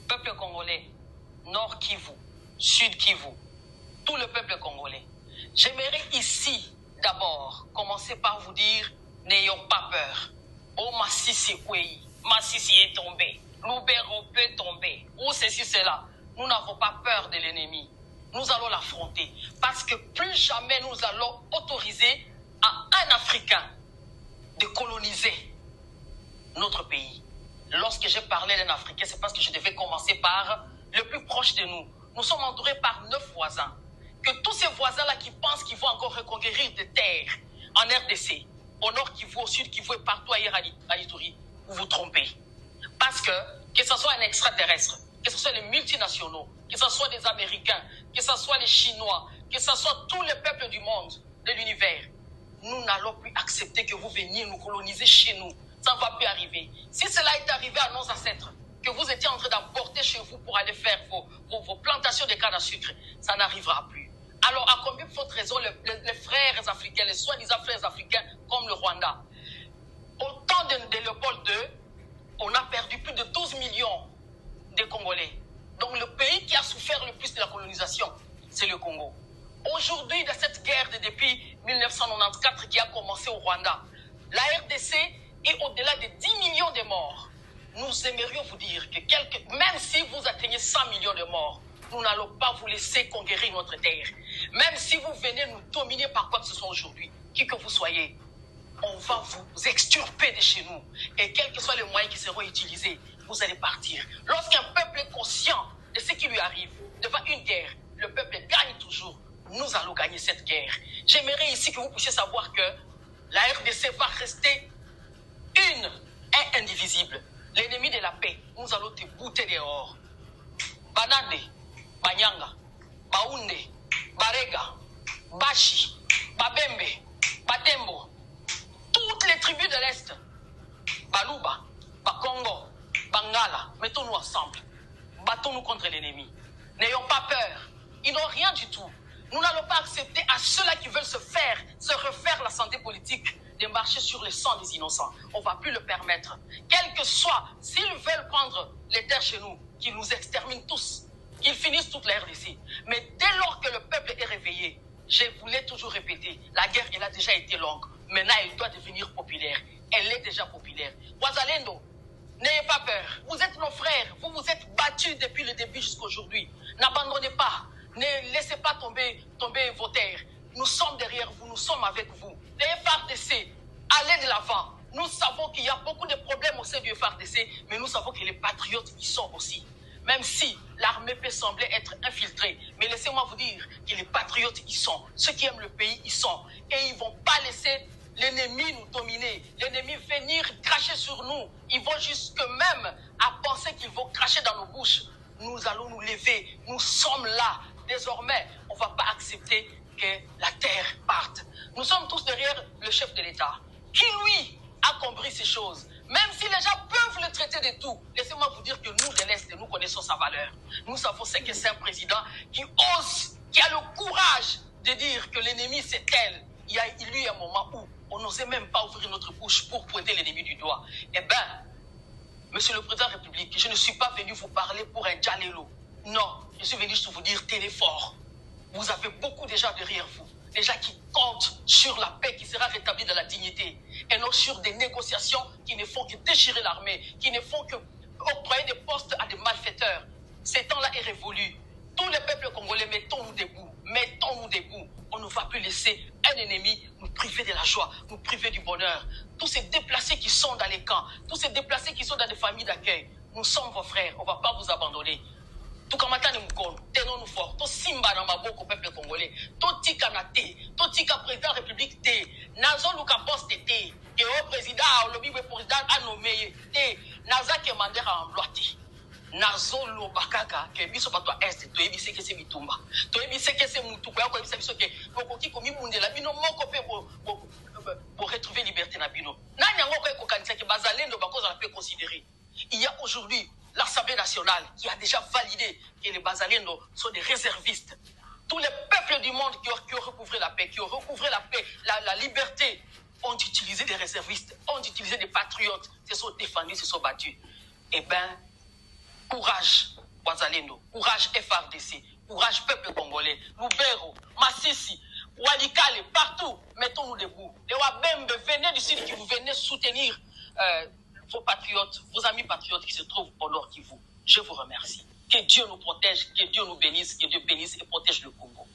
peuple congolais, Nord Kivu, Sud Kivu, tout le peuple congolais. J'aimerais ici, d'abord, commencer par vous dire, n'ayons pas peur. Oh, Massissi Kwei, Massissi est tombé, Loubero peut tomber, ou ceci, cela. Nous n'avons pas peur de l'ennemi. Nous allons l'affronter. Parce que plus jamais nous allons autoriser à un Africain de coloniser notre pays. Lorsque j'ai parlé d'un Africain, c'est parce que je devais commencer par le plus proche de nous. Nous sommes entourés par 9 voisins. Que tous ces voisins-là qui pensent qu'ils vont encore reconquérir des terres en RDC, au nord Kivu, au sud Kivu et partout ailleurs à Ituri, vous vous trompez. Parce que ce soit un extraterrestre, que ce soit les multinationaux, que ce soit des Américains, que ce soit les Chinois, que ce soit tous les peuples du monde, de l'univers, nous n'allons plus accepter que vous veniez nous coloniser chez nous. Ça ne va plus arriver. Si cela est arrivé à nos ancêtres, que vous étiez en train d'apporter chez vous pour aller faire vos plantations de canne à sucre, ça n'arrivera plus. Alors, à combien de faute raison les frères africains, les soi-disant frères africains, comme le Rwanda, au temps de Léopold II, on a perdu plus de 12 millions de Congolais. Donc, le pays qui a souffert le plus de la colonisation, c'est le Congo. Aujourd'hui, dans cette guerre depuis 1994 qui a commencé au Rwanda, la RDC est au-delà de 10 millions de morts. Nous aimerions vous dire que même si vous atteignez 100 millions de morts, nous n'allons pas vous laisser conquérir notre terre. Même si vous venez nous dominer par quoi que ce soit aujourd'hui, qui que vous soyez, on va vous extirper de chez nous. Et quels que soient les moyens qui seront utilisés, vous allez partir. Lorsqu'un peuple est conscient de ce qui lui arrive, devant une guerre, le peuple gagne toujours. Nous allons gagner cette guerre. J'aimerais ici que vous puissiez savoir que la RDC va rester une et indivisible. L'ennemi de la paix, nous allons te bouter dehors. Banande, Banyanga, Baounde, Barega, Bashi, Babembe, Batembo, toutes les tribus de l'Est, Baluba, Bakongo, Bangala, mettons-nous ensemble. Battons-nous contre l'ennemi. N'ayons pas peur. Ils n'ont rien du tout. Nous n'allons pas accepter à ceux-là qui veulent se refaire la santé politique, de marcher sur le sang des innocents. On ne va plus le permettre. Quel que soit, s'ils veulent prendre les terres chez nous, qu'ils nous exterminent tous, qu'ils finissent toute la RDC. Mais dès lors que le peuple est réveillé, je vous l'ai toujours répété, la guerre, elle a déjà été longue. Maintenant, elle doit devenir populaire. Elle est déjà populaire. Wazalendo, n'ayez pas peur. Vous êtes nos frères. Vous vous êtes battus depuis le début jusqu'à aujourd'hui. N'abandonnez pas. Ne laissez pas tomber vos terres. Nous sommes derrière vous. Nous sommes avec vous. Les FARDC, allez de l'avant. Nous savons qu'il y a beaucoup de problèmes au sein du FARDC, mais nous savons que les patriotes y sont aussi. Même si l'armée peut sembler être infiltrée. Mais laissez-moi vous dire que les patriotes y sont. Ceux qui aiment le pays y sont. Et ils ne vont pas laisser l'ennemi nous dominer. L'ennemi venir cracher sur nous. Ils vont jusque même à penser qu'ils vont cracher dans nos bouches. Nous allons nous lever. Nous sommes là. Désormais, on ne va pas accepter que la terre parte. Nous sommes tous derrière le chef de l'État, qui lui a compris ces choses. Même si les gens peuvent le traiter de tout, laissez-moi vous dire que nous de l'Est, nous connaissons sa valeur. Nous savons ce que c'est un président qui ose, qui a le courage de dire que l'ennemi c'est tel. Il y a eu un moment où on n'osait même pas ouvrir notre bouche pour pointer l'ennemi du doigt. Eh bien, Monsieur le Président de la République, je ne suis pas venu vous parler pour un Djalelo. Non, je suis venu juste vous dire tenez fort. Vous avez beaucoup de gens derrière vous. Des gens qui comptent sur la paix qui sera rétablie dans la dignité. Et non sur des négociations qui ne font que déchirer l'armée, qui ne font que octroyer des postes à des malfaiteurs. Ces temps-là est révolu. Tous les peuples congolais, mettons-nous debout. Mettons-nous debout. On ne va plus laisser un ennemi nous priver de la joie, nous priver du bonheur. Tous ces déplacés qui sont dans les camps, tous ces déplacés qui sont dans des familles d'accueil, nous sommes vos frères, on ne va pas vous abandonner. Tout comme tenons-nous fort. Tout simba dans ma bouche au peuple congolais. Tout tika na te. Tout tika président de la République te. Nazo luka poste te. Et au président, le président a nommé te. Naza ke mandera en loi te. Nazo lo bakaka ke biso bato est to ebise ke se bitumba. To ebise ke se mutuko ya ko ebise biso ke bokoki komi mundela bino moko pe pour retrouver liberté na bino. Nani yango ko ekokanisa ke bazalendo bakoza la peut considérer. Il y a aujourd'hui l'Assemblée nationale qui a déjà validé que les Bazaliendo sont des réservistes. Tous les peuples du monde qui ont recouvré la paix, qui ont recouvré la paix, la liberté, ont utilisé des réservistes, ont utilisé des patriotes, se sont défendus, se sont battus. Eh bien, courage, Wazalendo, courage FRDC, courage peuple congolais, Lubero, Massissi, Walikale, partout, mettons-nous debout. Les Wabembe, venez du sud qui vous venez soutenir vos patriotes, vos amis patriotes qui se trouvent au nord Kivu. Je vous remercie. Que Dieu nous protège, que Dieu nous bénisse, que Dieu bénisse et protège le Congo.